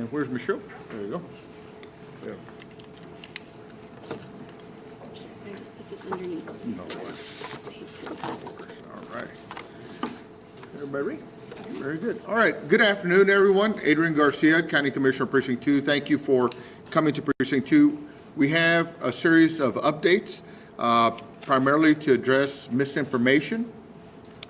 And where's Michelle? There you go. Yeah. I just put this underneath. No worries. All right. Everybody ready? Very good. All right. Good afternoon, everyone. Adrian Garcia, County Commissioner, Precinct 2. Thank you for coming to Precinct 2. We have a series of updates, primarily to address misinformation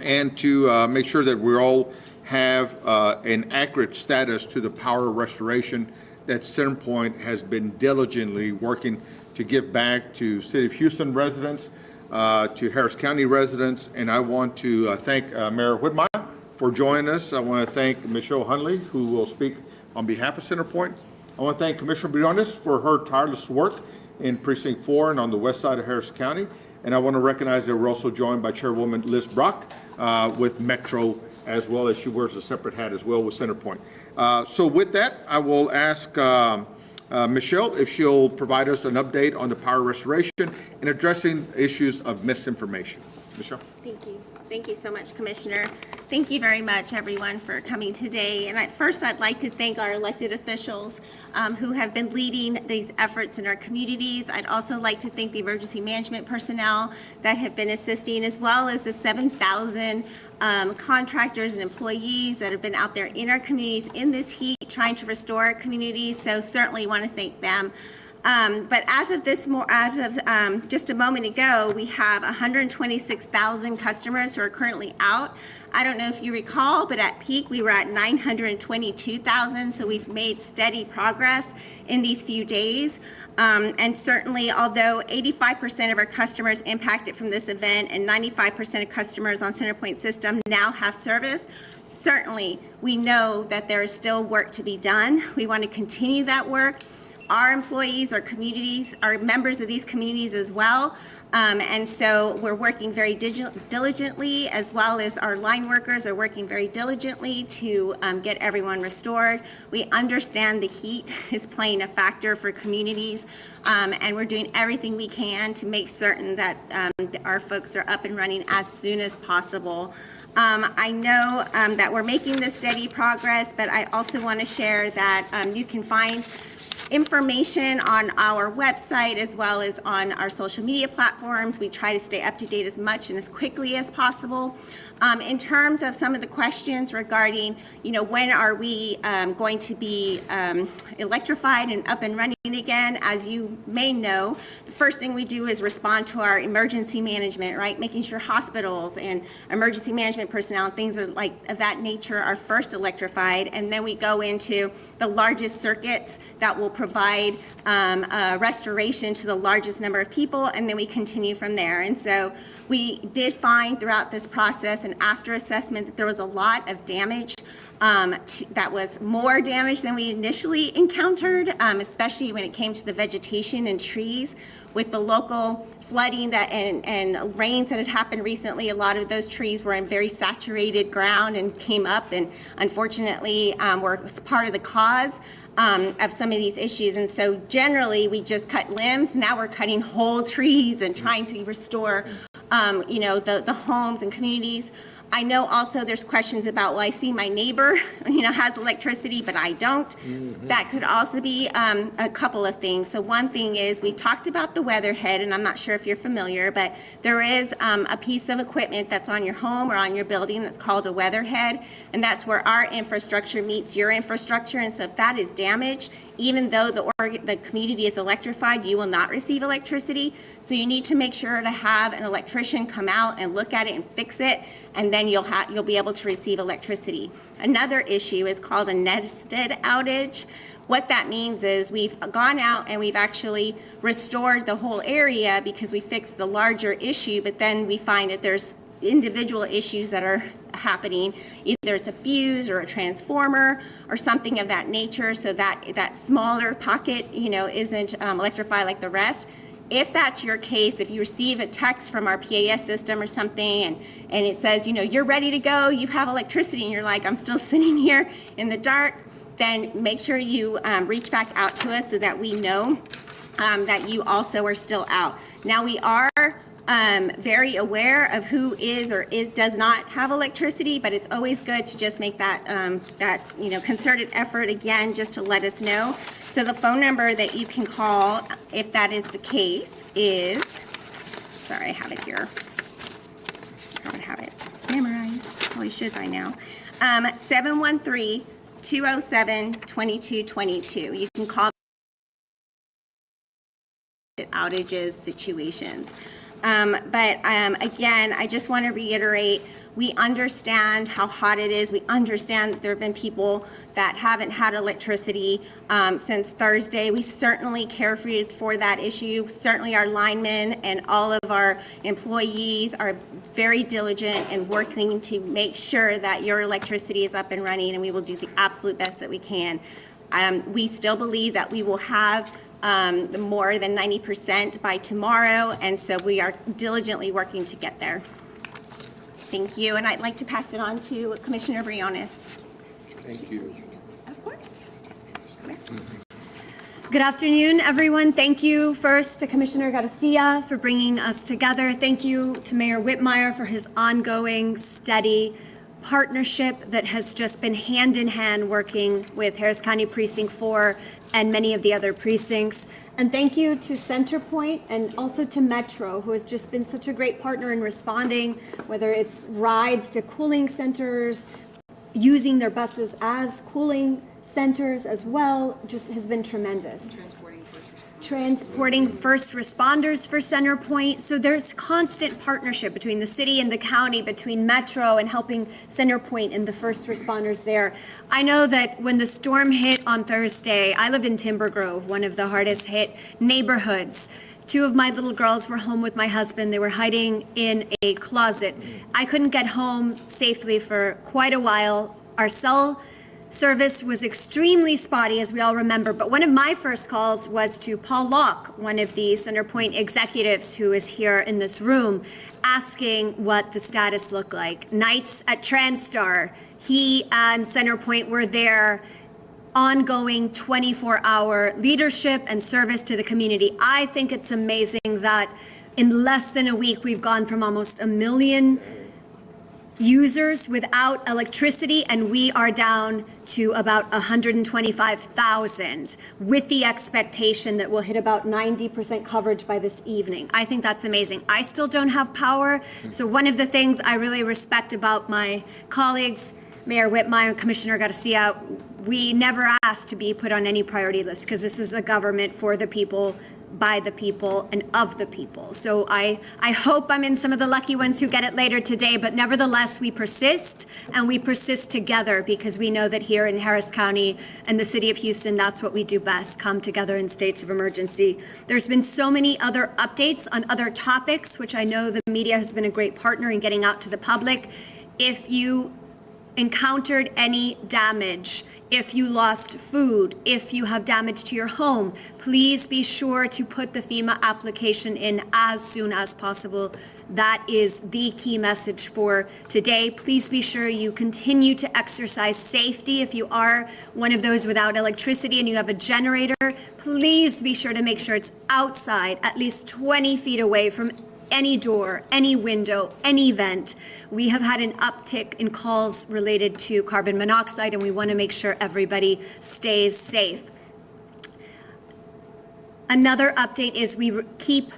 and to make sure that we all have an accurate status to the power restoration that CenterPoint has been diligently working to give back to City of Houston residents, to Harris County residents, and I want to thank Mayor Whitmire for joining us. I want to thank Michelle Hunley, who will speak on behalf of CenterPoint. I want to thank Commissioner Briones for her tireless work in Precinct 4 and on the west side of Harris County. And I want to recognize that we're also joined by Chairwoman Liz Brock with Metro, as well as she wears a separate hat as well with CenterPoint. So with that, I will ask Michelle if she'll provide us an update on the power restoration and addressing issues of misinformation. Michelle. Thank you. Thank you so much, Commissioner. Thank you very much, everyone, for coming today. And first, I'd like to thank our elected officials who have been leading these efforts in our communities. I'd also like to thank the emergency management personnel that have been assisting, as well as the 7,000 contractors and employees that have been out there in our communities in this heat, trying to restore our communities. So certainly want to thank them. But as of just a moment ago, we have 126,000 customers who are currently out. I don't know if you recall, but at peak we were at 922,000. So we've made steady progress in these few days. And certainly, although 85% of our customers impacted from this event and 95% of customers on CenterPoint system now have service, certainly we know that there is still work to be done. We want to continue that work. Our employees, our communities, are members of these communities as well. And so we're working very diligently, as well as our line workers are working very diligently to get everyone restored. We understand the heat is playing a factor for communities, and we're doing everything we can to make certain that our folks are up and running as soon as possible. I know that we're making this steady progress, but I also want to share that you can find information on our website as well as on our social media platforms. We try to stay up to date as much and as quickly as possible. In terms of some of the questions regarding, when are we going to be electrified and up and running again, as you may know, the first thing we do is respond to our emergency management, right? Making sure hospitals and emergency management personnel and things are like of that nature are first electrified, and then we go into the largest circuits that will provide restoration to the largest number of people, and then we continue from there. And so we did find throughout this process and after assessment that there was a lot of damage that was more damage than we initially encountered, especially when it came to the vegetation and trees. With the local flooding and rains that had happened recently, a lot of those trees were in very saturated ground and came up, and unfortunately were part of the cause of some of these issues. And so generally we just cut limbs. Now we're cutting whole trees and trying to restore the homes and communities. I know also there's questions about, well, I see my neighbor, has electricity, but I don't. Mm-hmm. That could also be a couple of things. So one thing is we talked about the weatherhead, and I'm not sure if you're familiar, but there is a piece of equipment that's on your home or on your building that's called a weatherhead, and that's where our infrastructure meets your infrastructure. And so if that is damaged, even though the community is electrified, you will not receive electricity. So you need to make sure to have an electrician come out and look at it and fix it, and then you'll be able to receive electricity. Another issue is called a nested outage. What that means is we've gone out and we've actually restored the whole area because we fixed the larger issue, but then we find that there's individual issues that are happening. Either it's a fuse or a transformer or something of that nature, so that smaller pocket, isn't electrified like the rest. If that's your case, if you receive a text from our PAS system or something and it says, you're ready to go, you have electricity, and you're like, I'm still sitting here in the dark, then make sure you reach back out to us so that we know that you also are still out. Now we are very aware of who is or does not have electricity, but it's always good to just make that, concerted effort again, just to let us know. So the phone number that you can call, if that is the case, is, sorry, I have it here. I don't have it memorized. Probably should by now. 713-207-2222. You can call outages situations. Again, I just want to reiterate, we understand how hot it is. We understand that there have been people that haven't had electricity since Thursday. We certainly care for that issue. Certainly our linemen and all of our employees are very diligent in working to make sure that your electricity is up and running, and we will do the absolute best that we can. We still believe that we will have more than 90% by tomorrow, and so we are diligently working to get there. Thank you, and I'd like to pass it on to Commissioner Briones. Thank you. Of course. Good afternoon, everyone. Thank you first to Commissioner Garcia for bringing us together. Thank you to Mayor Whitmire for his ongoing, steady partnership that has just been hand in hand working with Harris County Precinct 4 and many of the other precincts. And thank you to Centerpoint and also to Metro, who has just been such a great partner in responding, whether it's rides to cooling centers, using their buses as cooling centers as well, just has been tremendous. Transporting first responders for Centerpoint. So there's constant partnership between the city and the county, between Metro and helping Centerpoint and the first responders there. I know that when the storm hit on Thursday, I live in Timber Grove, one of the hardest hit neighborhoods. Two of my little girls were home with my husband. They were hiding in a closet. I couldn't get home safely for quite a while. Our cell service was extremely spotty, as we all remember, but one of my first calls was to Paul Locke, one of the Centerpoint executives who is here in this room, asking what the status looked like. Nights at TransStar, he and Centerpoint were there, ongoing 24-hour leadership and service to the community. I think it's amazing that in less than a week, we've gone from almost 1 million users without electricity, and we are down to about 125,000 with the expectation that we'll hit about 90% coverage by this evening. I think that's amazing. I still don't have power, so one of the things I really respect about my colleagues, Mayor Whitmire and Commissioner Garcia, we never asked to be put on any priority list because this is a government for the people, by the people, and of the people. So I hope I'm in some of the lucky ones who get it later today, but nevertheless, we persist, and we persist together because we know that here in Harris County and the city of Houston, that's what we do best, come together in states of emergency. There's been so many other updates on other topics, which I know the media has been a great partner in getting out to the public. If you encountered any damage, if you lost food, if you have damage to your home, please be sure to put the FEMA application in as soon as possible. That is the key message for today. Please be sure you continue to exercise safety. If you are one of those without electricity and you have a generator, please be sure to make sure it's outside, at least 20 feet away from any door, any window, any vent. We have had an uptick in calls related to carbon monoxide, and we want to make sure everybody stays safe. Another update is we keep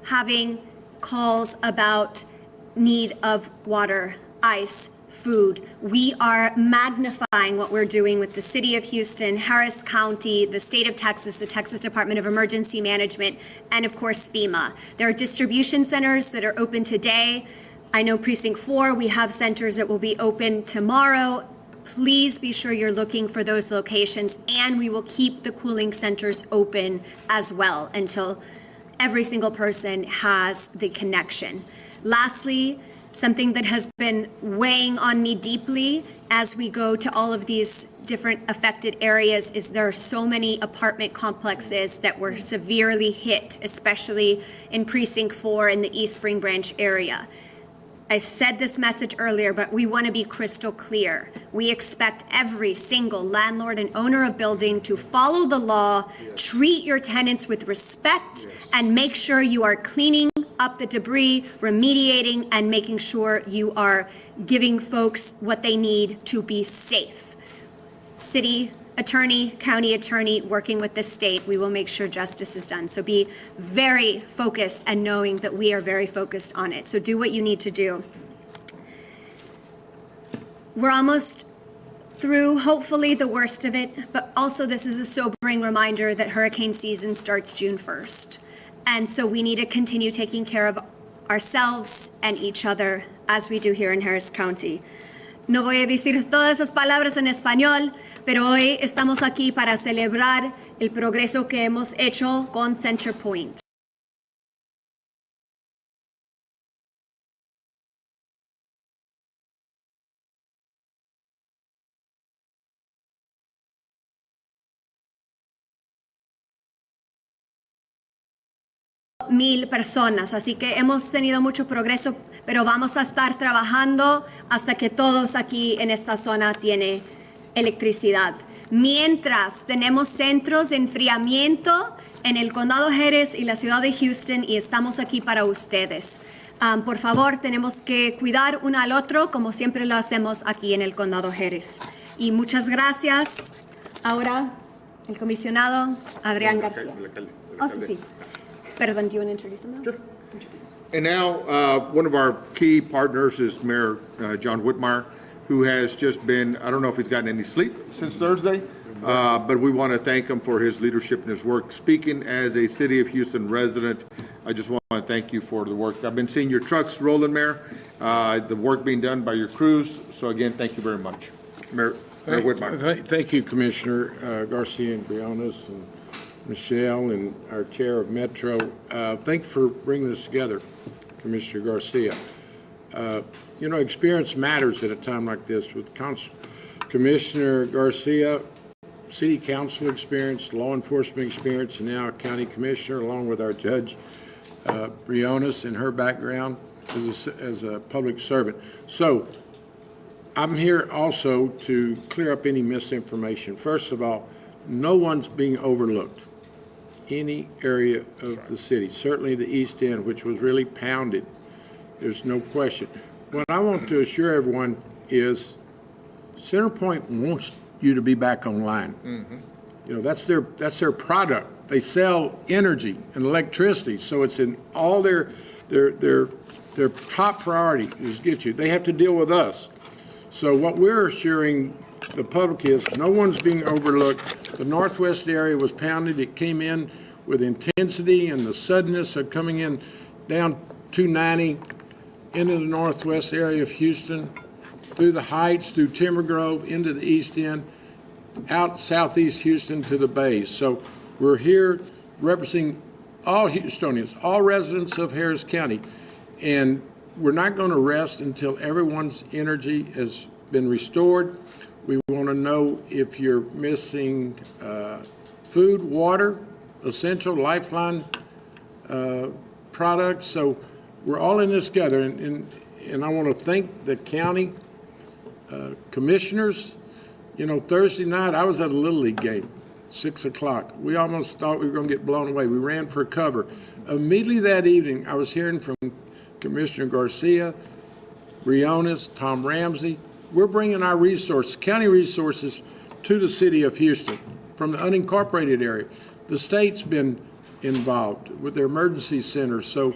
having calls about need of water, ice, food. We are magnifying what we're doing with the City of Houston, Harris County, the State of Texas, the Texas Department of Emergency Management, and of course FEMA. There are distribution centers that are open today. I know Precinct 4, we have centers that will be open tomorrow. Please be sure you're looking for those locations, and we will keep the cooling centers open as well until every single person has the connection. Lastly, something that has been weighing on me deeply as we go to all of these different affected areas is there are so many apartment complexes that were severely hit, especially in Precinct 4 in the East Spring Branch area. I said this message earlier, but we want to be crystal clear. We expect every single landlord and owner of building to follow the law, treat your tenants with respect, and make sure you are cleaning up the debris, remediating, and making sure you are giving folks what they need to be safe. City attorney, county attorney, working with the state, we will make sure justice is done. So be very focused and knowing that we are very focused on it. So do what you need to do. We're almost through, hopefully, the worst of it, but also this is a sobering reminder that hurricane season starts June 1st. And so we need to continue taking care of ourselves and each other as we do here in Harris County. No voy a decir todas esas palabras en español, pero hoy estamos aquí para celebrar el progreso que hemos hecho con Center Point. Mil personas, así que hemos tenido mucho progreso, pero vamos a estar trabajando hasta que todos aquí en esta zona tienen electricidad. Mientras tenemos centros de enfriamiento en el condado Harris y la ciudad de Houston y estamos aquí para ustedes. Por favor, tenemos que cuidar uno al otro como siempre lo hacemos aquí en el condado Harris. Y muchas gracias. Ahora, el comisionado Adrian Garcia. Oh, sí. Perdón, do you want to introduce him now? Sure. And now, one of our key partners is Mayor John Whitmire, who has just been, I don't know if he's gotten any sleep since Thursday, but we want to thank him for his leadership and his work. Speaking as a City of Houston resident, I just want to thank you for the work. I've been seeing your trucks rolling, Mayor, the work being done by your crews. So again, thank you very much. Mayor Whitmire. Thank you, Commissioner Garcia and Briones and Michelle and our chair of Metro. Thanks for bringing this together, Commissioner Garcia. You know, experience matters at a time like this with Commissioner Garcia, city council experience, law enforcement experience, and now a county commissioner, along with our judge, Briones, and her background as a public servant. So I'm here also to clear up any misinformation. First of all, no one's being overlooked. Any area of the city, certainly the East End, which was really pounded. There's no question. What I want to assure everyone is CenterPoint wants you to be back online. Mm-hmm. You know, that's their product. They sell energy and electricity, so it's in all their top priority is get you. They have to deal with us. So what we're assuring the public is no one's being overlooked. The Northwest area was pounded. It came in with intensity and the suddenness of coming in down 290 into the Northwest area of Houston, through the Heights, through Timber Grove, into the East End, out Southeast Houston to the Bays. So we're here representing all Houstonians, all residents of Harris County, and we're not going to rest until everyone's energy has been restored. We want to know if you're missing food, water, essential lifeline products. So we're all in this together. And I want to thank the county commissioners. You know, Thursday night I was at a Little League game, 6 o'clock. We almost thought we were going to get blown away. We ran for cover. Immediately that evening, I was hearing from Commissioner Garcia, Briones, Tom Ramsey. We're bringing our resources, county resources, to the city of Houston from the unincorporated area. The state's been involved with their emergency centers. So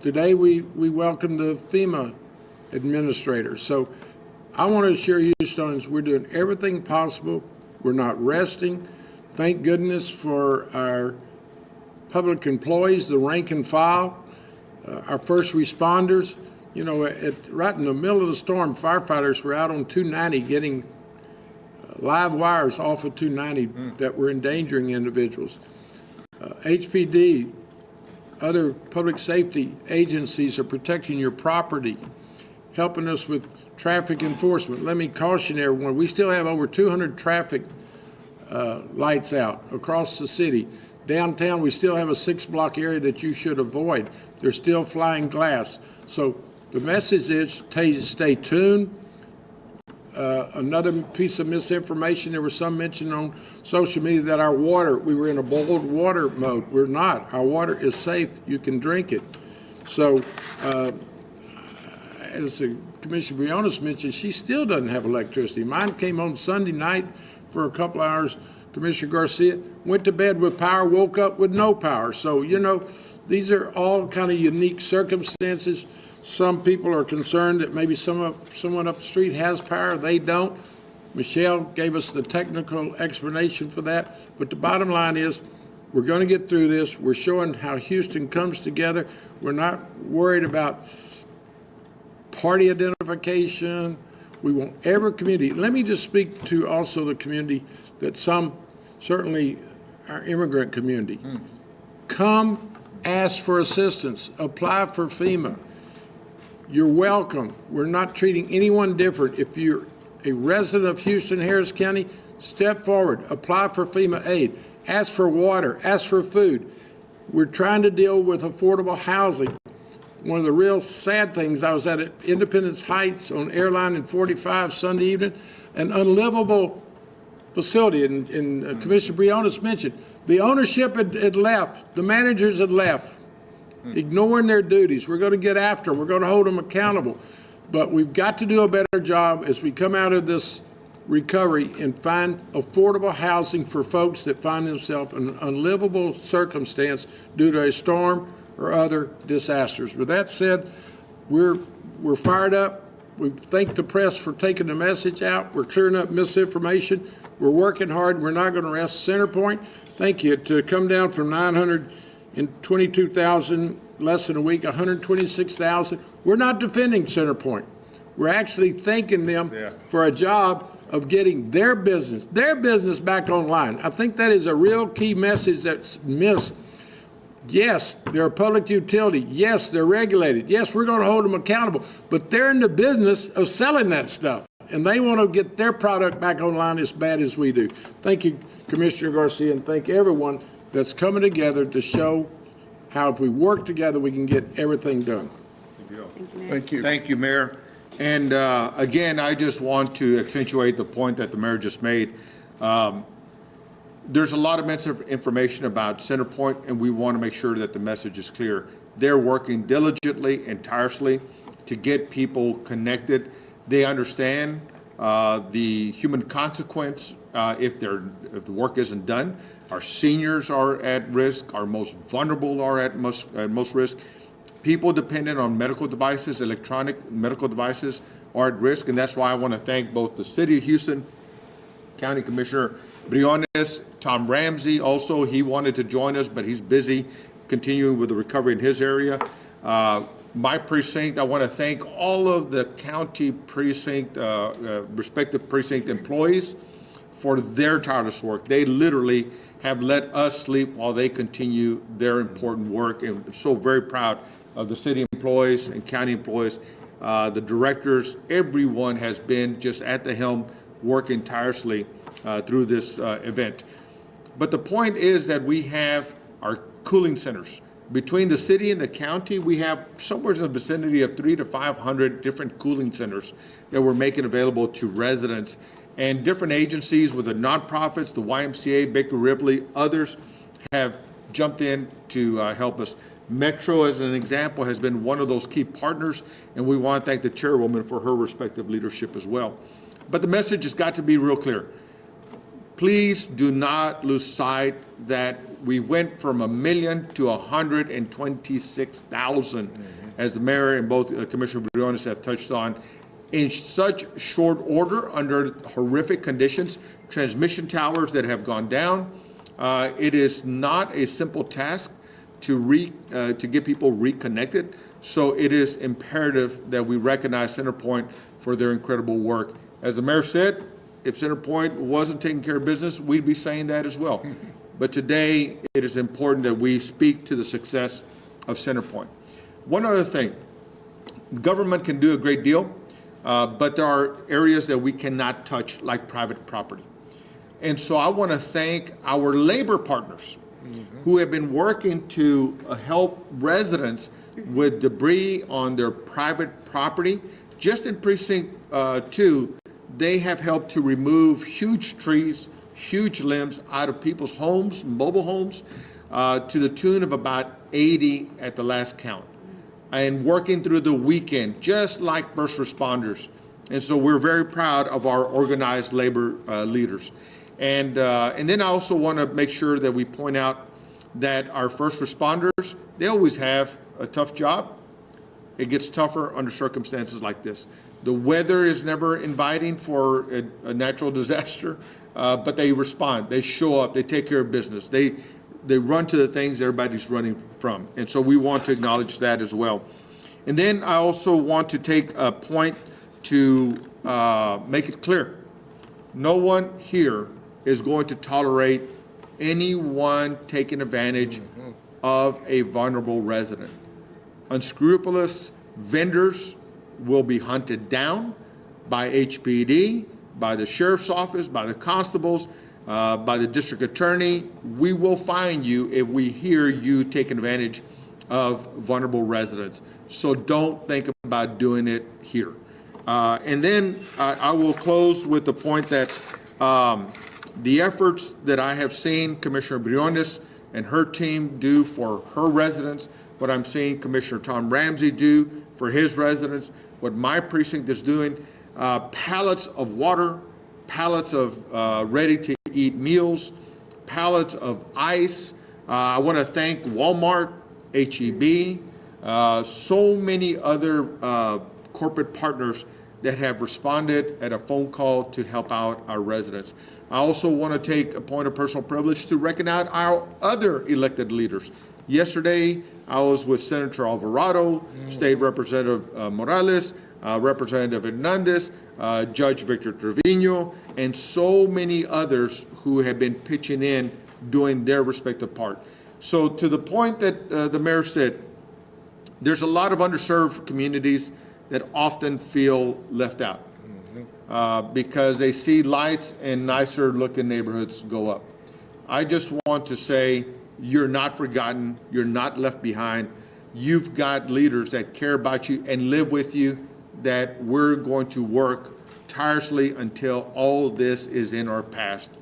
today we welcome the FEMA administrators. So I want to assure Houstonians we're doing everything possible. We're not resting. Thank goodness for our public employees, the rank and file, our first responders. You know, right in the middle of the storm, firefighters were out on 290 getting live wires off of 290 that were endangering individuals. HPD, other public safety agencies are protecting your property, helping us with traffic enforcement. Let me caution everyone, we still have over 200 traffic lights out across the city. Downtown, we still have a 6-block area that you should avoid. There's still flying glass. So the message is stay tuned. Another piece of misinformation, there was some mention on social media that our water, we were in a boiled water mode. We're not. Our water is safe. You can drink it. So, as Commissioner Briones mentioned, she still doesn't have electricity. Mine came on Sunday night for a couple hours. Commissioner Garcia went to bed with power, woke up with no power. So, you know, these are all kind of unique circumstances. Some people are concerned that maybe someone up the street has power, they don't. Michelle gave us the technical explanation for that. But the bottom line is, we're going to get through this. We're showing how Houston comes together. We're not worried about party identification. We want every community. Let me just speak to also the community that some, certainly our immigrant community. Come ask for assistance. Apply for FEMA. You're welcome. We're not treating anyone different. If you're a resident of Houston, Harris County, step forward. Apply for FEMA aid. Ask for water. Ask for food. We're trying to deal with affordable housing. One of the real sad things, I was at Independence Heights on Airline and 45 Sunday evening, an unlivable facility, and Commissioner Briones mentioned, the ownership had left, the managers had left, ignoring their duties. We're going to get after them. We're going to hold them accountable. But we've got to do a better job as we come out of this recovery and find affordable housing for folks that find themselves in an unlivable circumstance due to a storm or other disasters. With that said, we're fired up. We thank the press for taking the message out. We're clearing up misinformation. We're working hard. We're not going to rest. Centerpoint, thank you. To come down from 922,000 less than a week, 126,000. We're not defending Centerpoint. We're actually thanking them for a job of getting their business back online. I think that is a real key message that's missed. Yes, they're a public utility. Yes, they're regulated. Yes, we're going to hold them accountable. But they're in the business of selling that stuff, and they want to get their product back online as bad as we do. Thank you, Commissioner Garcia, and thank everyone that's coming together to show how if we work together, we can get everything done. Thank you. Thank you, Mayor. And again, I just want to accentuate the point that the mayor just made. There's a lot of information about Centerpoint, and we want to make sure that the message is clear. They're working diligently and tirelessly to get people connected. They understand the human consequence if the work isn't done. Our seniors are at risk. Our most vulnerable are at most risk. People dependent on medical devices, electronic medical devices, are at risk, and that's why I want to thank both the City of Houston, County Commissioner Briones, Tom Ramsey also. He wanted to join us, but he's busy continuing with the recovery in his area. My precinct, I want to thank all of the county precinct, respective precinct employees for their tireless work. They literally have let us sleep while they continue their important work, and I'm so very proud of the city employees and county employees, the directors. Everyone has been just at the helm working tirelessly through this event. But the point is that we have our cooling centers. Between the city and the county, we have somewhere in the vicinity of 300 to 500 different cooling centers that we're making available to residents, and different agencies with the nonprofits, the YMCA, Baker Ripley, others have jumped in to help us. Metro, as an example, has been one of those key partners, and we want to thank the chairwoman for her respective leadership as well. But the message has got to be real clear. Please do not lose sight that we went from 1 million to 126,000, as the mayor and both Commissioner Briones have touched on, in such short order under horrific conditions, transmission towers that have gone down. It is not a simple task to get people reconnected. So it is imperative that we recognize Centerpoint for their incredible work. As the mayor said, if Centerpoint wasn't taking care of business, we'd be saying that as well. But today, it is important that we speak to the success of Centerpoint. One other thing, government can do a great deal, but there are areas that we cannot touch, like private property. And so I want to thank our labor partners who have been working to help residents with debris on their private property. Just in Precinct 2, they have helped to remove huge trees, huge limbs out of people's homes, mobile homes, to the tune of about 80 at the last count. and working through the weekend, just like first responders. And so we're very proud of our organized labor leaders. And then I also want to make sure that we point out that our first responders, they always have a tough job. It gets tougher under circumstances like this. The weather is never inviting for a natural disaster, but they respond, they show up, they take care of business. They run to the things everybody's running from. And so we want to acknowledge that as well. And then I also want to take a point to make it clear. No one here is going to tolerate anyone taking advantage of a vulnerable resident. Unscrupulous vendors will be hunted down by HPD, by the sheriff's office, by the constables, by the district attorney. We will find you if we hear you taking advantage of vulnerable residents. So don't think about doing it here. And then I will close with the point that the efforts that I have seen Commissioner Briones and her team do for her residents, what I'm seeing Commissioner Tom Ramsey do for his residents, what my precinct is doing, pallets of water, pallets of ready-to-eat meals, pallets of ice. I want to thank Walmart, HEB, so many other corporate partners that have responded at a phone call to help out our residents. I also want to take a point of personal privilege to recognize our other elected leaders. Yesterday, I was with Senator Alvarado, State Representative Morales, Representative Hernandez, Judge Victor Trevino, and so many others who have been pitching in, doing their respective part. So to the point that the mayor said, there's a lot of underserved communities that often feel left out because they see lights and nicer looking neighborhoods go up. I just want to say, you're not forgotten, you're not left behind. You've got leaders that care about you and live with you, that we're going to work tirelessly until all this is in our past,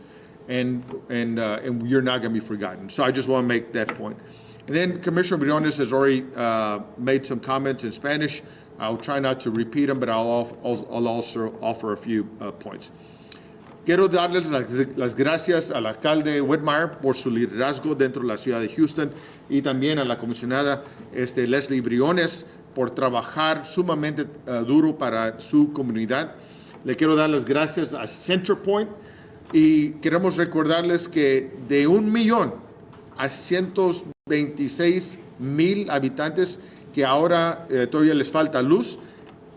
and you're not going to be forgotten. So I just want to make that point. And then Commissioner Briones has already made some comments in Spanish. I'll try not to repeat them, but I'll also offer a few points. Quiero darles las gracias al alcalde Whitmire por su liderazgo dentro de la ciudad de Houston y también a la comisionada Leslie Briones por trabajar sumamente duro para su comunidad. Le quiero dar las gracias a CenterPoint y queremos recordarles que de 1 millón a 126,000 habitantes que ahora todavía les falta luz,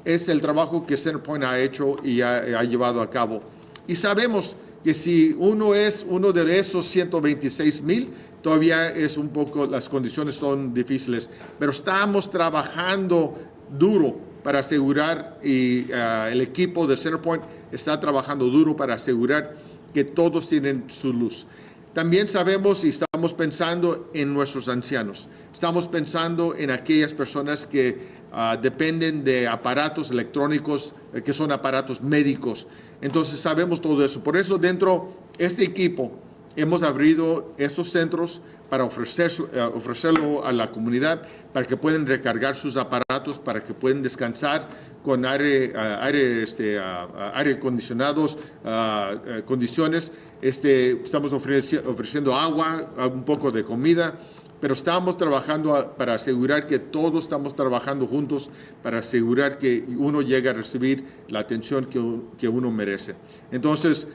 es el trabajo que CenterPoint ha hecho y ha llevado a cabo. Y sabemos que si uno es uno de esos 126,000, todavía es un poco, las condiciones son difíciles, pero estamos trabajando duro para asegurar, y el equipo de CenterPoint está trabajando duro para asegurar que todos tienen su luz. También sabemos y estamos pensando en nuestros ancianos. Estamos pensando en aquellas personas que dependen de aparatos electrónicos, que son aparatos médicos. Entonces sabemos todo eso. Por eso dentro de este equipo hemos abrido estos centros para ofrecerlo a la comunidad, para que puedan recargar sus aparatos, para que puedan descansar con aire acondicionados, condiciones. Estamos ofreciendo agua, un poco de comida, pero estamos trabajando para asegurar que todos estamos trabajando juntos para asegurar que uno llegue a recibir la atención que uno merece. Entonces,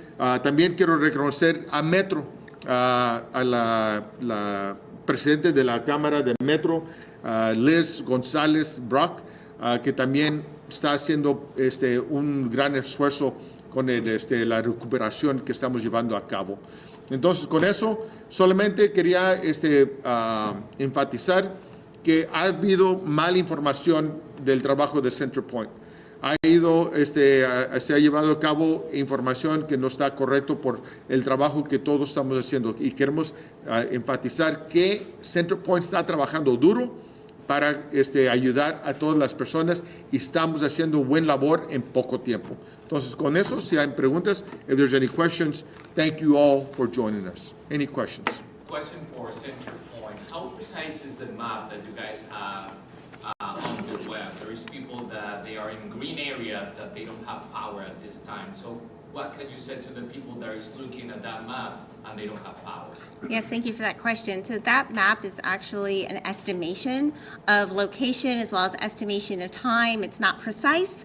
también quiero reconocer a Metro, a la presidenta de la Cámara de Metro, Liz González Brock, que también está haciendo un gran esfuerzo con la recuperación que estamos llevando a cabo. Entonces, con eso, solamente quería enfatizar que ha habido mala información del trabajo de CenterPoint. Se ha llevado a cabo información que no está correcto por el trabajo que todos estamos haciendo. Y queremos enfatizar que CenterPoint está trabajando duro para ayudar a todas las personas y estamos haciendo buen labor en poco tiempo. Entonces, con eso, si hay preguntas, if there's any questions, thank you all for joining us. Any questions? Question for CenterPoint. How precise is the map that you guys have on web. There is people that they are in green areas that they don't have power at this time. So what can you say to the people that is looking at that map and they don't have power? Yes, thank you for that question. So that map is actually an estimation of location as well as estimation of time. It's not precise.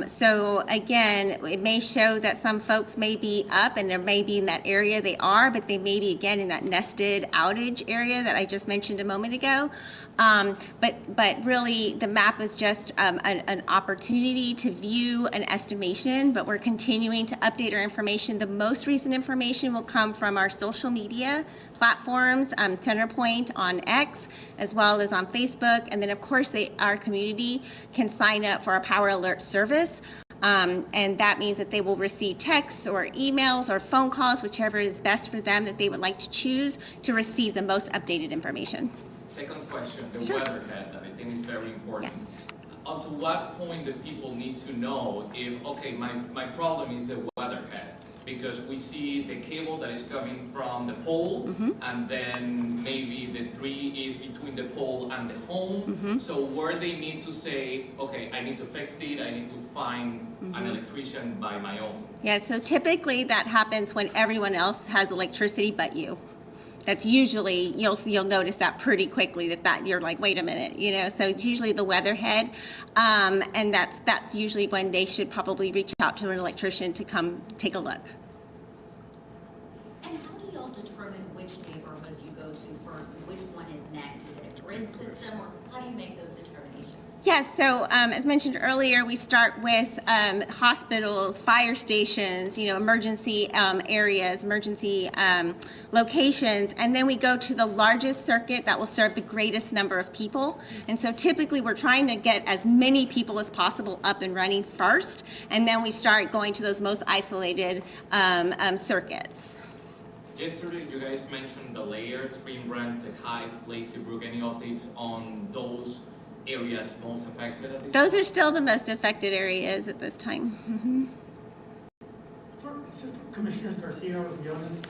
So again, it may show that some folks may be up and they may be in that area they are, but they may be again in that nested outage area that I just mentioned a moment ago. But really the map is just an opportunity to view an estimation, but we're continuing to update our information. The most recent information will come from our social media platforms, Centerpoint on X, as well as on Facebook. And then of course our community can sign up for our Power Alert service. And that means that they will receive texts or emails or phone calls, whichever is best for them that they would like to choose to receive the most updated information. Second question, the Sure. weatherhead, that I think is very important. Yes. Up to what point do people need to know if, okay, my problem is the weatherhead? Because we see the cable that is coming from the pole, and then maybe the tree is between the pole and the home. So where they need to say, okay, I need to fix it, I need to find an electrician by my own. Yeah, so typically that happens when everyone else has electricity but you. That's usually, you'll notice that pretty quickly that you're like, wait a minute, so it's usually the weatherhead. And that's usually when they should probably reach out to an electrician to come take a look. And how do y'all determine which neighborhoods you go to first, which one is next? Is it a grid system, or how do you make those determinations? Yes, so as mentioned earlier, we start with hospitals, fire stations, emergency areas, emergency locations, and then we go to the largest circuit that will serve the greatest number of people. And so typically we're trying to get as many people as possible up and running first, and then we start going to those most isolated circuits. Yesterday, you guys mentioned the layers, Spring Brand, Tech Heights, Lazy Brook. Any updates on those areas most affected at this Those point? are still the most affected areas at this time. This is Commissioners Garcia or Briones.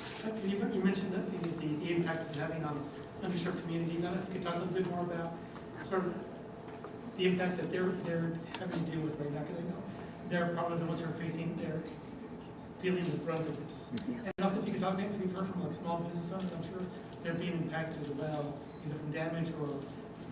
You mentioned that the impact it's having on underserved communities. I don't know if you could talk a little bit more about sort of the impacts that they're having to deal with right now, because I know they're probably the ones who are they're feeling the brunt of this. Yes. And also if you could talk, we've heard from like small business owners, I'm sure they're being impacted as well, either from damage or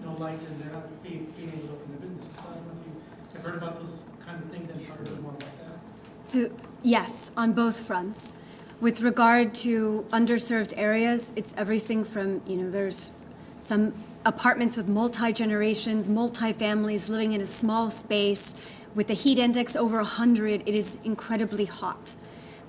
no lights, and they're not being able to open their businesses. So I don't know if you have heard about those kind of things and talk a little more about that. So, yes, on both fronts. With regard to underserved areas, it's everything from, there's some apartments with multi-generations, multi-families living in a small space with a heat index over 100. It is incredibly hot.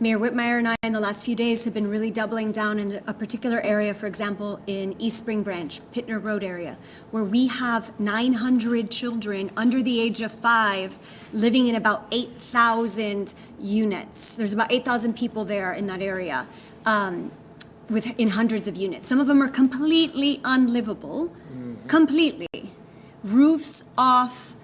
Mayor Whitmire and I in the last few days have been really doubling down in a particular area, for example, in East Spring Branch, Pittner Road area, where we have 900 children under the age of 5 living in about 8,000 units. There's about 8,000 people there in that area in hundreds of units. Some of them are completely unlivable, completely. Roofs off,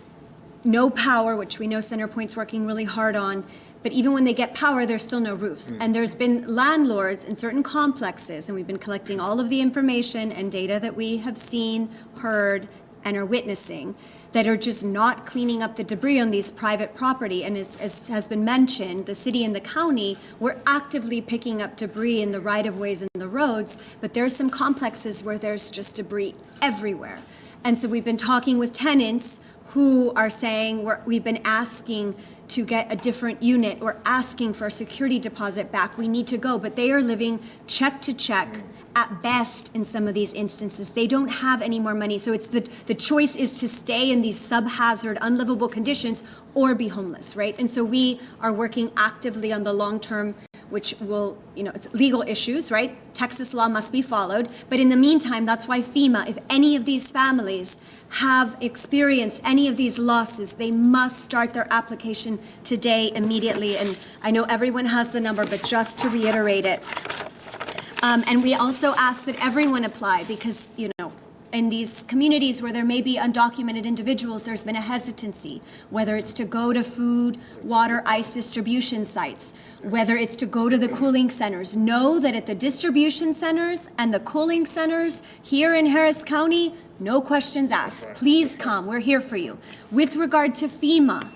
no power, which we know Centerpoint's working really hard on. But even when they get power, there's still no roofs. And there's been landlords in certain complexes, and we've been collecting all of the information and data that we have seen, heard, and are witnessing, that are just not cleaning up the debris on these private property. And as has been mentioned, the city and the county, we're actively picking up debris in the right-of-ways and the roads, but there's some complexes where there's just debris everywhere. And so we've been talking with tenants who are saying, we've been asking to get a different unit or asking for a security deposit back. We need to go, but they are living check to check at best in some of these instances. They don't have any more money. So it's the choice is to stay in these sub-hazard, unlivable conditions or be homeless, right? And so we are working actively on the long-term, which will, it's legal issues, right? Texas law must be followed. But in the meantime, that's why FEMA, if any of these families have experienced any of these losses, they must start their application today, immediately. And I know everyone has the number, but just to reiterate it. And we also ask that everyone apply because, in these communities where there may be undocumented individuals, there's been a hesitancy, whether it's to go to food, water, ice distribution sites, whether it's to go to the cooling centers. Know that at the distribution centers and the cooling centers here in Harris County, No questions asked. Please come. We're here for you. With regard to FEMA,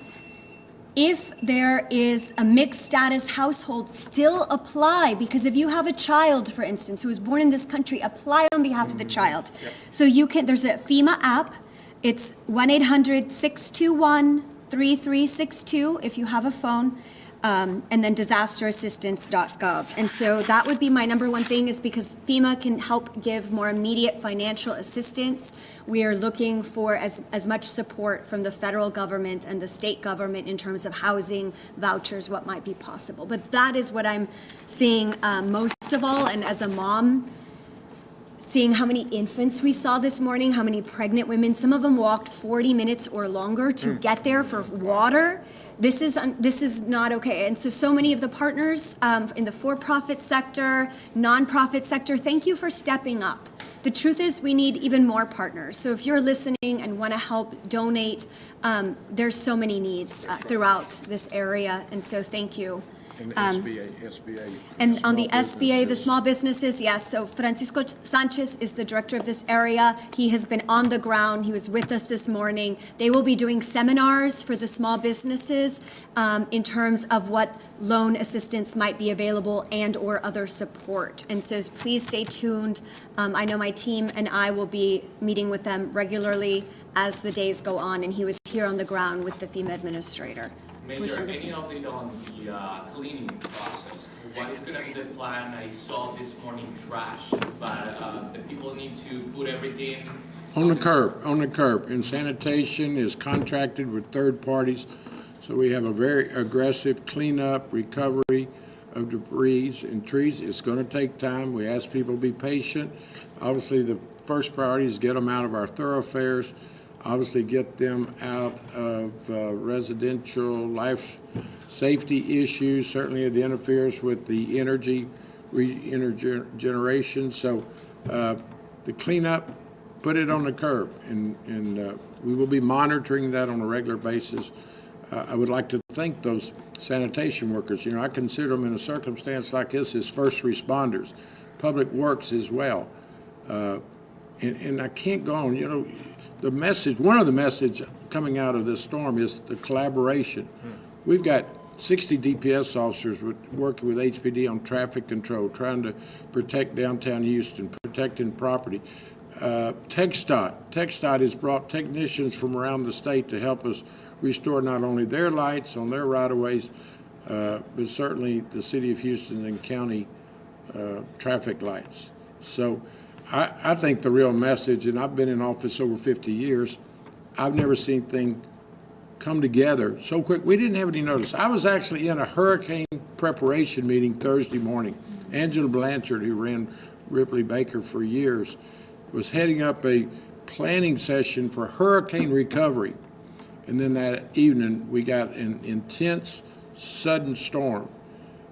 if there is a mixed status household, still apply, because if you have a child, for instance, who was born in this country, apply on behalf of the child. So you can, there's a FEMA app. It's 1-800-621-3362 if you have a phone. And then disasterassistance.gov. And so that would be my number one thing, is because FEMA can help give more immediate financial assistance. We are looking for as much support from the federal government and the state government in terms of housing, vouchers, what might be possible. But that is what I'm seeing most of all. And as a mom, seeing how many infants we saw this morning, how many pregnant women, some of them walked 40 minutes or longer to get there for water. This is not okay. And so many of the partners in the for-profit sector, nonprofit sector, thank you for stepping up. The truth is, we need even more partners. So if you're listening and want to help donate, there's so many needs throughout this area. And so thank you. And SBA. And on the small SBA, the businesses. small businesses, yes, so Francisco Sanchez is the director of this area. He has been on the ground. He was with us this morning. They will be doing seminars for the small businesses in terms of what loan assistance might be available and or other support. And so please stay tuned. I know my team and I will be meeting with them regularly as the days go on, and he was here on the ground with the FEMA administrator. Major, any update on the cleaning process? What is gonna be the plan? I saw this morning trash, but the people need to put everything On the curb. And sanitation is contracted with third parties. So we have a very aggressive cleanup, recovery of debris and trees. It's going to take time. We ask people to be patient. Obviously, the first priority is get them out of our thoroughfares. Obviously, get them out of residential life safety issues. Certainly, it interferes with the energy generation. So the cleanup, put it on the curb, and we will be monitoring that on a regular basis. I would like to thank those sanitation workers. You know, I consider them in a circumstance like this as first responders, public works as well. And I can't go on, you know, the message, one of the messages coming out of this storm is the collaboration. We've got 60 DPS officers working with HPD on traffic control, trying to protect downtown Houston, protecting property. TxDOT has brought technicians from around the state to help us restore not only their lights on their right-of-ways, but certainly the city of Houston and county traffic lights. So I think the real message, and I've been in office over 50 years, I've never seen things come together so quick. We didn't have any notice. I was actually in a hurricane preparation meeting Thursday morning. Angela Blanchard, who ran Ripley Baker for years, was heading up a planning session for hurricane recovery. And then that evening, we got an intense, sudden storm.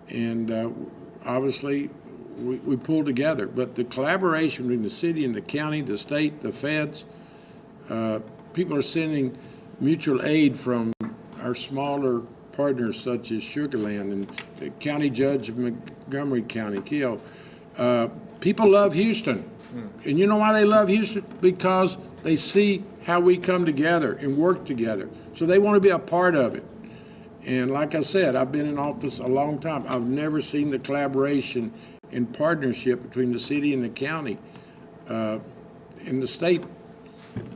And obviously, we pulled together. But the collaboration between the city and the county, the state, the feds, people are sending mutual aid from our smaller partners such as Sugar Land and the county judge of Montgomery County, Keogh. People love Houston. And you know why they love Houston? Because they see how we come together and work together. So they want to be a part of it. And like I said, I've been in office a long time. I've never seen the collaboration and partnership between the city and the county. In the state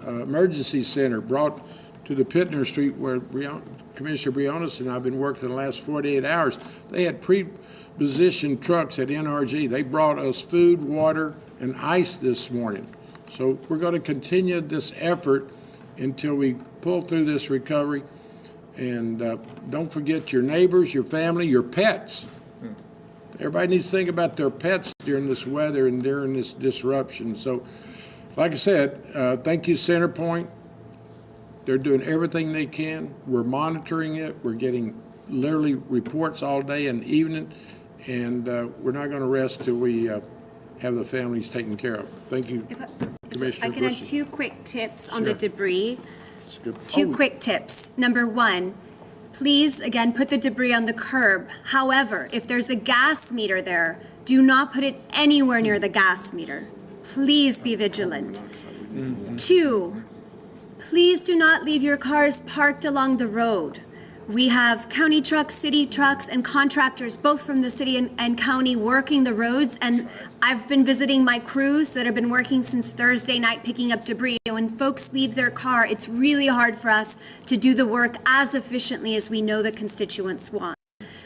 emergency center brought to the Pittner Street where Commissioner Briones and I have been working the last 48 hours. They had pre-positioned trucks at NRG. They brought us food, water, and ice this morning. So we're going to continue this effort until we pull through this recovery. And don't forget your neighbors, your family, your pets. Everybody needs to think about their pets during this weather and during this disruption. So, like I said, thank you, Centerpoint. They're doing everything they can. We're monitoring it. We're getting literally reports all day and evening. And we're not going to rest till we have the families taken care of. Thank you, Commissioner. I can add Bush. 2 quick tips on the debris. That's good. 2 quick tips. Number 1, please, again, put the debris on the curb. However, if there's a gas meter there, do not put it anywhere near the gas meter. Please be vigilant. 2, please do not leave your cars parked along the road. We have county trucks, city trucks, and contractors, both from the city and county, working the roads. And I've been visiting my crews that have been working since Thursday night picking up debris. And when folks leave their car, it's really hard for us to do the work as efficiently as we know the constituents want.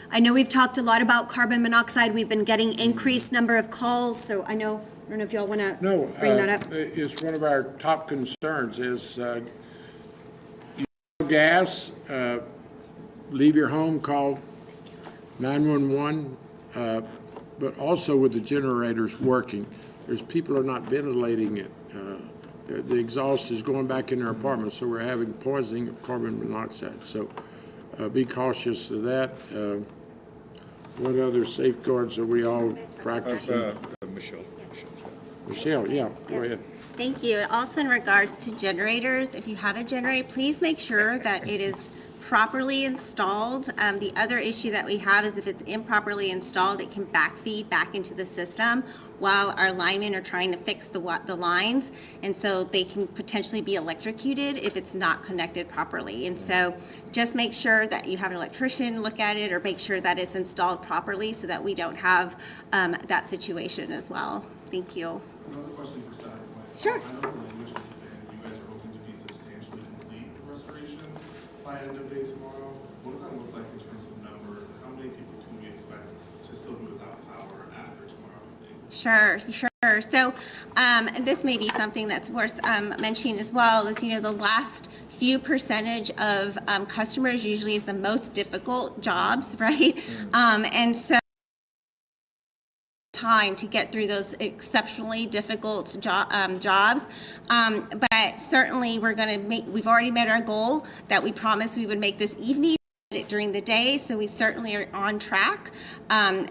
I know we've talked a lot about carbon monoxide. We've been getting increased number of calls, so I don't know if y'all want to bring that up. It's one of our top concerns is gas, leave your home, call 911, but also with the generators working. There's people are not ventilating it. The exhaust is going back in their apartments, so we're having poisoning of carbon monoxide. So be cautious of that. What other safeguards are we all practicing? Michelle, yeah, go ahead. Thank you. Also in regards to generators, if you have a generator, please make sure that it is properly installed. The other issue that we have is if it's improperly installed, it can backfeed back into the system while our linemen are trying to fix the lines. And so they can potentially be electrocuted if it's not connected properly. And so just make sure that you have an electrician look at it or make sure that it's installed properly so that we don't have that situation as well. Thank you. Another question for staff. Sure. I know the language has been, you guys are hoping to be substantially complete restoration by end of day tomorrow. What does that look like in terms of numbers? How many people can we expect to still be without power after tomorrow evening? Sure. So this may be something that's worth mentioning as well is, the last few percentage of customers usually is the most difficult jobs, right? And so time to get through those exceptionally difficult jobs, but certainly we've already met our goal that we promised we would make this evening it during the day, so we certainly are on track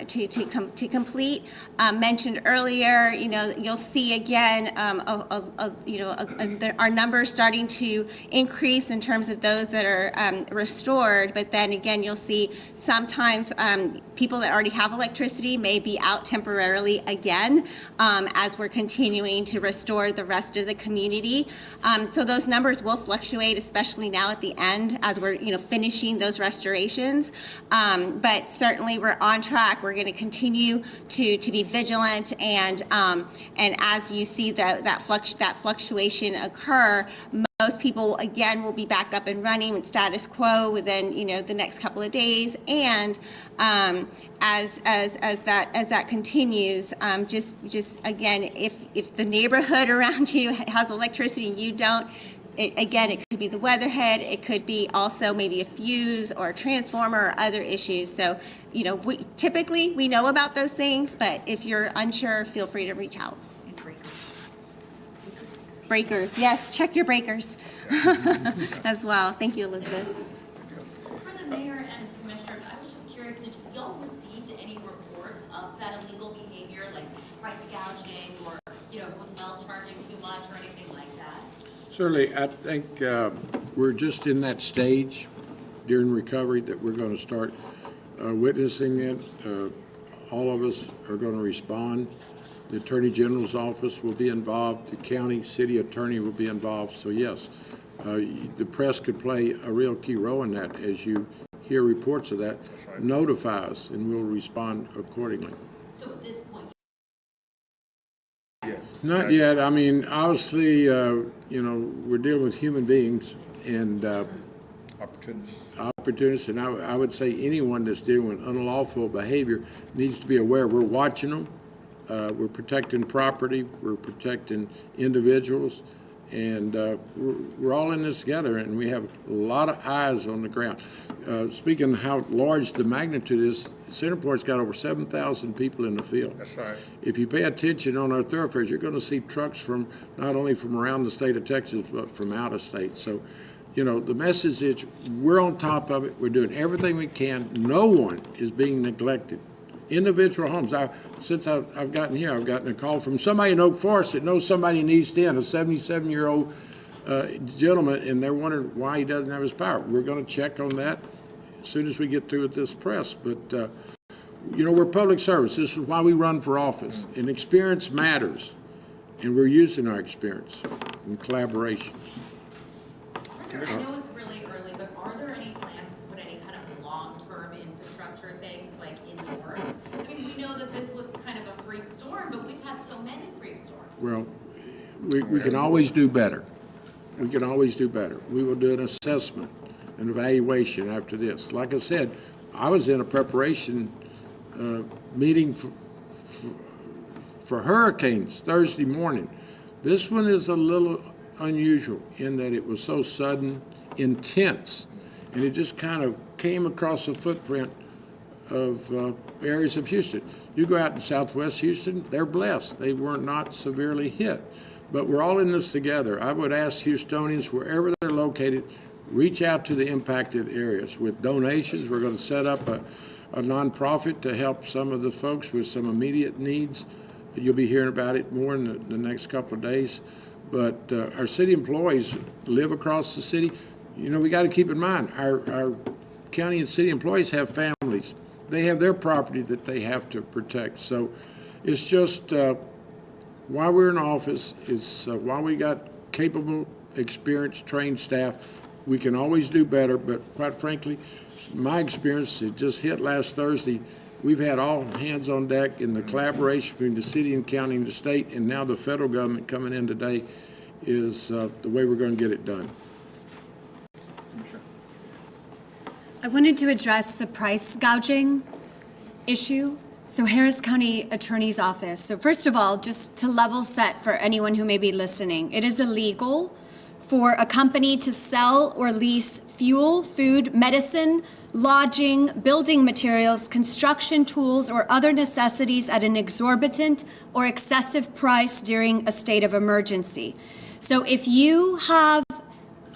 to complete. Mentioned earlier, you'll see again, our numbers starting to increase in terms of those that are restored. But then again, you'll see sometimes people that already have electricity may be out temporarily again as we're continuing to restore the rest of the community. So those numbers will fluctuate, especially now at the end as we're finishing those restorations, but certainly we're on track. We're going to continue to be vigilant, and as you see that fluctuation occur, most people again will be back up and running with status quo within the next couple of days, and as that continues, just again, if the neighborhood around you has electricity and you don't. It could be the weatherhead, it could be also maybe a fuse or a transformer or other issues. So, typically we know about those things, but if you're unsure, feel free to reach out. And breakers. Breakers, yes, check your breakers as well. Thank you, Elizabeth. For the mayor and commissioners, I was just curious, did y'all receive any reports of that illegal behavior, like price gouging or, hotels charging too much or anything like that? Certainly, I think we're just in that stage during recovery that we're going to start witnessing it. All of us are going to respond. The Attorney General's office will be involved. The county city attorney will be involved. So yes, the press could play a real key role in that. As you hear reports of that, notify us and we'll respond accordingly. So at this point, Not yet. I mean, obviously, we're dealing with human beings and opportunists, and I would say anyone that's dealing with unlawful behavior needs to be aware. We're watching them. We're protecting property. We're protecting individuals, and we're all in this together, and we have a lot of eyes on the ground. Speaking of how large the magnitude is, Centerport's got over 7,000 people in the field. That's right. If you pay attention on our thoroughfares, you're going to see trucks from not only from around the state of Texas, but from out of state. So, the message is we're on top of it. We're doing everything we can. No one is being neglected. Individual homes. Since I've gotten here, I've gotten a call from somebody in Oak Forest that knows somebody in East End, a 77-year-old gentleman, and they're wondering why he doesn't have his power. We're going to check on that as soon as we get through with this press. But, we're public service. This is why we run for office. And experience matters. And we're using our experience. and collaboration. I know it's really early, but are there any plans to put any kind of long-term infrastructure things like in the works? I mean, we know that this was kind of a freak storm, but we've had so many freak storms. Well, we can always do better. We can always do better. We will do an assessment, an evaluation after this. Like I said, I was in a preparation meeting for hurricanes Thursday morning. This one is a little unusual in that it was so sudden, intense, and it just kind of came across the footprint of areas of Houston. You go out in southwest Houston, they're blessed. They were not severely hit. But we're all in this together. I would ask Houstonians, wherever they're located, reach out to the impacted areas with donations. We're going to set up a nonprofit to help some of the folks with some immediate needs. You'll be hearing about it more in the next couple of days. But our city employees live across the city. You know, we got to keep in mind, our county and city employees have families. They have their property that they have to protect. So it's just while we're in office, it's while we got capable, experienced, trained staff, we can always do better. But quite frankly, my experience, it just hit last Thursday. We've had all hands on deck in the collaboration between the city and county and the state, and now the federal government coming in today is the way we're going to get it done. I wanted to address the price gouging issue. So Harris County Attorney's Office. So first of all, just to level set for anyone who may be listening, it is illegal for a company to sell or lease fuel, food, medicine, lodging, building materials, construction tools, or other necessities at an exorbitant or excessive price during a state of emergency. So if you have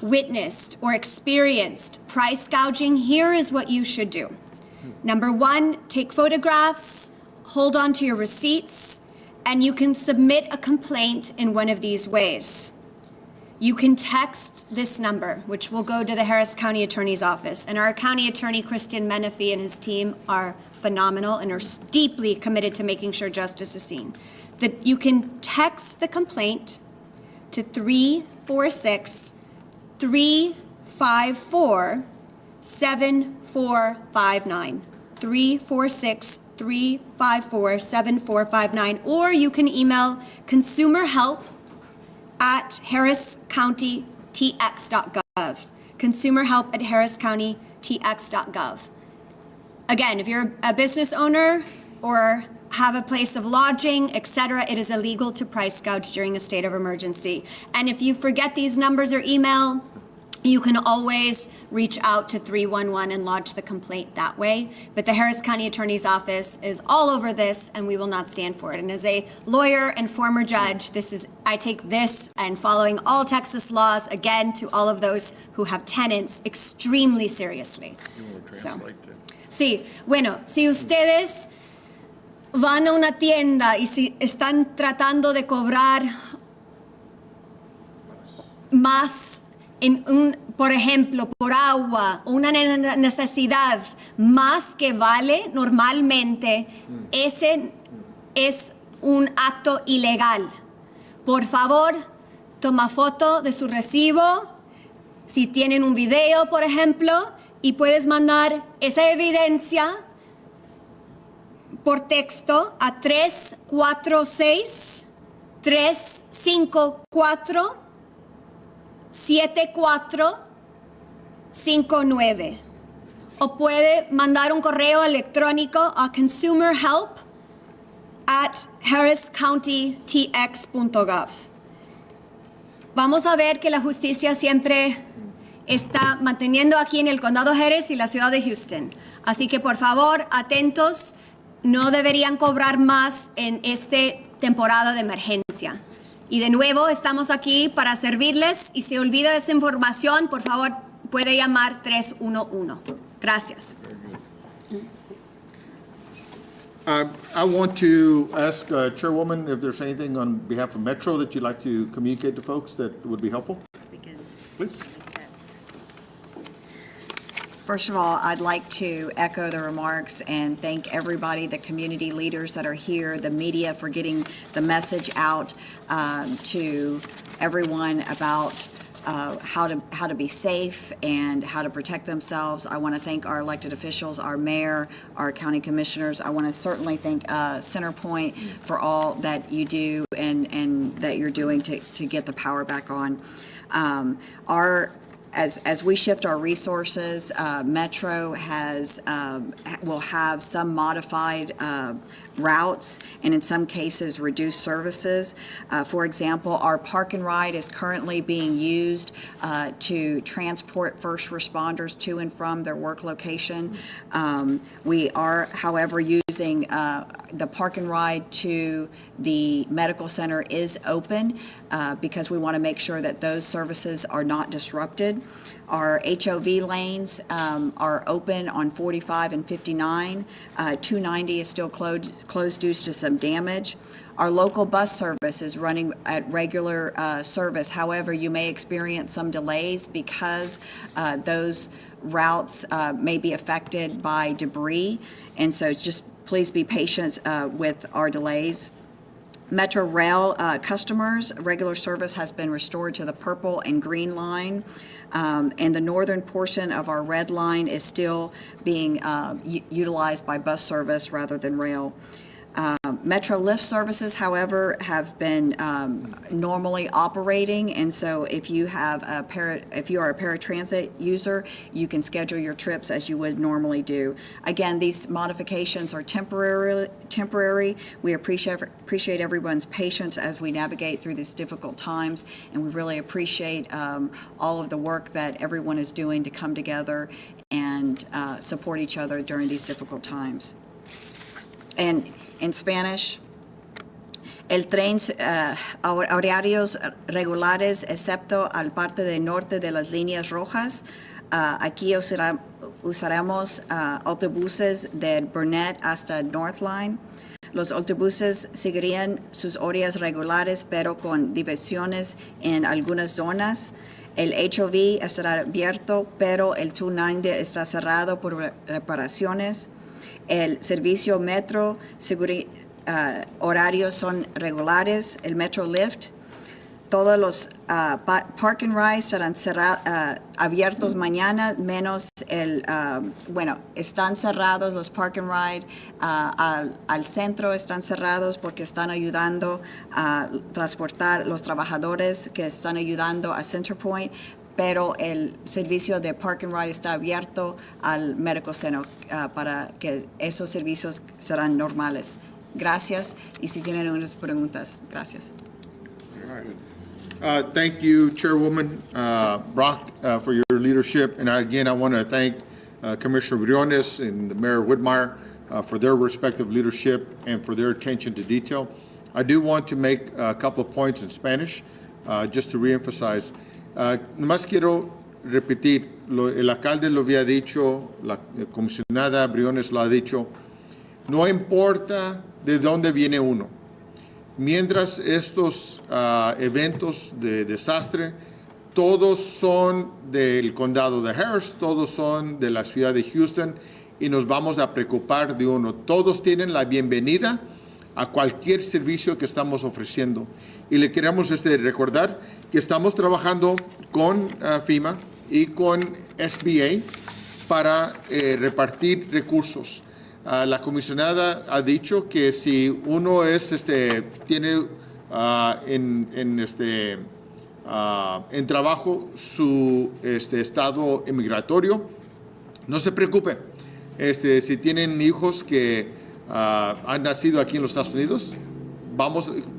witnessed or experienced price gouging, here is what you should do. Number one, take photographs, hold on to your receipts, and you can submit a complaint in one of these ways. You can text this number, which will go to the Harris County Attorney's Office. And our County Attorney, Christian Menefee, and his team are phenomenal and are deeply committed to making sure justice is seen. That you can text the complaint to 346-354-7459. 346-354-7459. Or you can email consumerhelp@harriscountytx.gov. consumerhelp@harriscountytx.gov. Again, if you're a business owner or have a place of lodging, etc., it is illegal to price gouge during a state of emergency. And if you forget these numbers or email, you can always reach out to 311 and lodge the complaint that way. But the Harris County Attorney's Office is all over this, and we will not stand for it. And as a lawyer and former judge, I take this and following all Texas laws, again, to all of those who have tenants, extremely seriously. So, sí, bueno, si ustedes van a una tienda y si están tratando de cobrar más por ejemplo, por agua, una necesidad más que vale normalmente, ese es un acto ilegal. Por favor, toma foto de su recibo, si tienen un video, por ejemplo, y puedes mandar esa evidencia por texto a 346-354-7459. O puede mandar un correo electrónico a consumerhelp@harriscountytx.gov. Vamos a ver que la justicia siempre está manteniendo aquí en el condado Harris y la ciudad de Houston. Así que por favor, atentos, no deberían cobrar más en esta temporada de emergencia. Y de nuevo, estamos aquí para servirles y si olvida esa información, por favor, puede llamar 311. Gracias. I want to ask Chairwoman if there's anything on behalf of Metro that you'd like to communicate to folks that would be helpful? Please. First of all, I'd like to echo the remarks and thank everybody, the community leaders that are here, the media for getting the message out to everyone about how to be safe and how to protect themselves. I want to thank our elected officials, our mayor, our county commissioners. I want to certainly thank Centerpoint for all that you do and that you're doing to get the power back on. As we shift our resources, Metro will have some modified routes and in some cases reduced services. For example, our park and ride is currently being used to transport first responders to and from their work location. We are, however, using the park and ride to the medical center is open because we want to make sure that those services are not disrupted. Our HOV lanes are open on 45 and 59. 290 is still closed due to some damage. Our local bus service is running at regular service. However, you may experience some delays because those routes may be affected by debris. And so just please be patient with our delays. Metro Rail customers, regular service has been restored to the purple and green line. And the northern portion of our red line is still being utilized by bus service rather than rail. Metro Lift services, however, have been normally operating, and so if you have if you are a paratransit user, you can schedule your trips as you would normally do. Again, these modifications are temporary. We appreciate everyone's patience as we navigate through these difficult times, and we really appreciate all of the work that everyone is doing to come together and support each other during these difficult times. And in Spanish, el tren horarios regulares excepto al parte del norte de las líneas rojas. Aquí usaremos autobuses del Burnett hasta North Line. Los autobuses seguirían sus horarios regulares pero con diversiones en algunas zonas. El HOV estará abierto pero el 290 está cerrado por reparaciones. El servicio metro, horarios son regulares. El Metro Lift, todos los park and ride estarán abiertos mañana, menos están cerrados los park and ride al centro, están cerrados porque están ayudando a transportar los trabajadores que están ayudando a Centerpoint. Pero el servicio de Park and Ride está abierto al Medical Center para que esos servicios serán normales. Gracias, y si tienen unas preguntas, gracias. All right. Thank you, Chairwoman Brock, for your leadership. And again, I want to thank Commissioner Briones and Mayor Whitmire for their respective leadership and for their attention to detail. I do want to make a couple of points in Spanish, just to reemphasize. Nomás quiero repetir, el alcalde lo había dicho, la comisionada Briones lo ha dicho, no importa de dónde viene uno. Mientras estos eventos de desastre, todos son del condado de Harris, todos son de la ciudad de Houston y nos vamos a preocupar de uno. Todos tienen la bienvenida a cualquier servicio que estamos ofreciendo. Y le queremos recordar que estamos trabajando con FEMA y con SBA para repartir recursos. La comisionada ha dicho que si uno tiene en trabajo su estado inmigratorio, no se preocupe. Si tienen hijos que han nacido aquí en los Estados Unidos,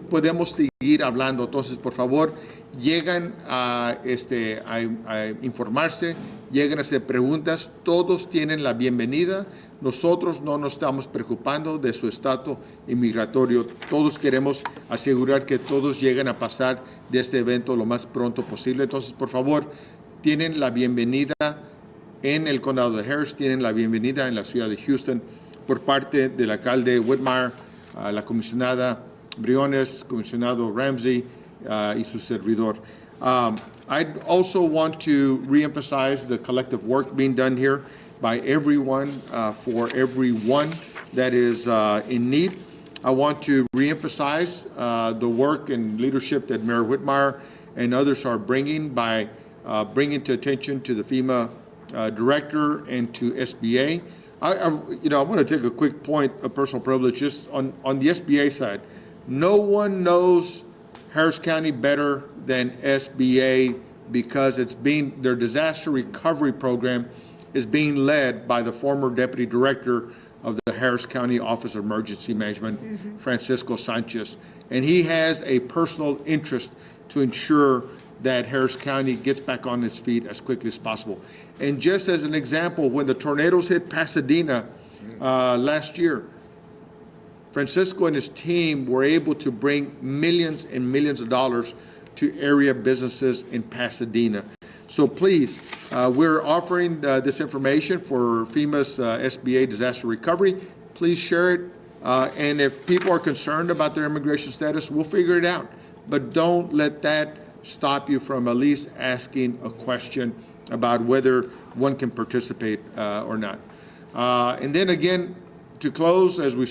podemos seguir hablando. Entonces, por favor, lleguen a informarse, lleguen a hacer preguntas. Todos tienen la bienvenida. Nosotros no nos estamos preocupando de su estatus inmigratorio. Todos queremos asegurar que todos lleguen a pasar de este evento lo más pronto posible. Entonces, por favor, tienen la bienvenida en el condado de Harris, tienen la bienvenida en la ciudad de Houston por parte del alcalde Whitmire, la comisionada Briones, comisionado Ramsey y su servidor. I'd also want to reemphasize the collective work being done here by everyone for everyone that is in need. I want to reemphasize the work and leadership that Mayor Whitmire and others are bringing by bringing to attention to the FEMA director and to SBA. I want to take a quick point of personal privilege just on the SBA side. No one knows Harris County better than SBA because their disaster recovery program is being led by the former deputy director of the Harris County Office of Emergency Management, Francisco Sanchez. And he has a personal interest to ensure that Harris County gets back on its feet as quickly as possible. And just as an example, when the tornadoes hit Pasadena last year, Francisco and his team were able to bring millions and millions of dollars to area businesses in Pasadena. So please, we're offering this information for FEMA's SBA disaster recovery. Please share it. And if people are concerned about their immigration status, we'll figure it out. But don't let that stop you from at least asking a question about whether one can participate or not. And then again, to close, as we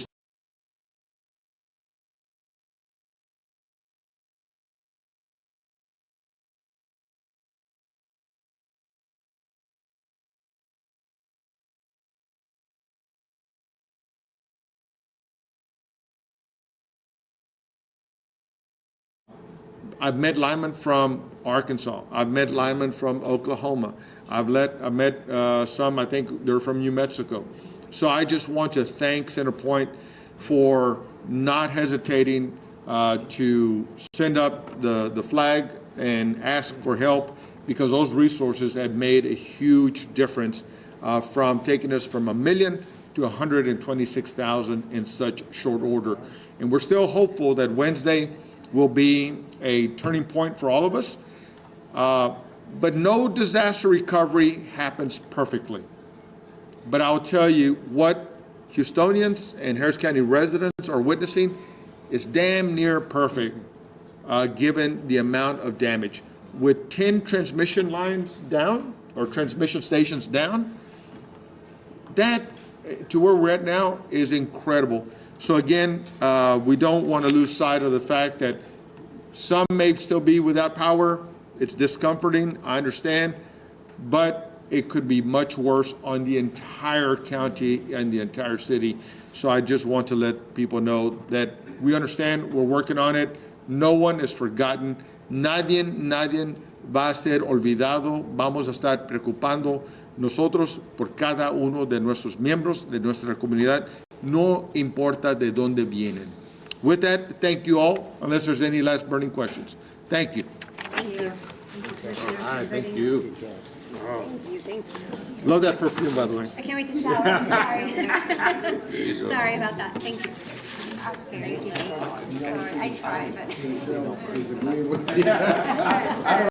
I've met linemen from Arkansas. I've met linemen from Oklahoma. I've met some, I think they're from New Mexico. So I just want to thank Centerpoint for not hesitating to send up the flag and ask for help, because those resources have made a huge difference from taking us from 1 million to 126,000 in such short order. And we're still hopeful that Wednesday will be a turning point for all of us. But no disaster recovery happens perfectly. But I'll tell you what Houstonians and Harris County residents are witnessing is damn near perfect, given the amount of damage. With 10 transmission lines down, or transmission stations down, that, to where we're at now, is incredible. So again, we don't want to lose sight of the fact that some may still be without power. It's discomforting, I understand, but it could be much worse on the entire county and the entire city. So I just want to let people know that we understand, we're working on it. No one is forgotten. Nadie va a ser olvidado. Vamos a estar preocupando nosotros por cada uno de nuestros miembros de nuestra comunidad, no importa de dónde vienen. With that, thank you all, unless there's any last burning questions. Thank you. Thank you. Thank you, Commissioner. All right, thank you. Thank you. Love that perfume, by the way. I can't wait to shower. I'm sorry. Sorry about that. Thank you. Thank you. Sorry, I tried, but.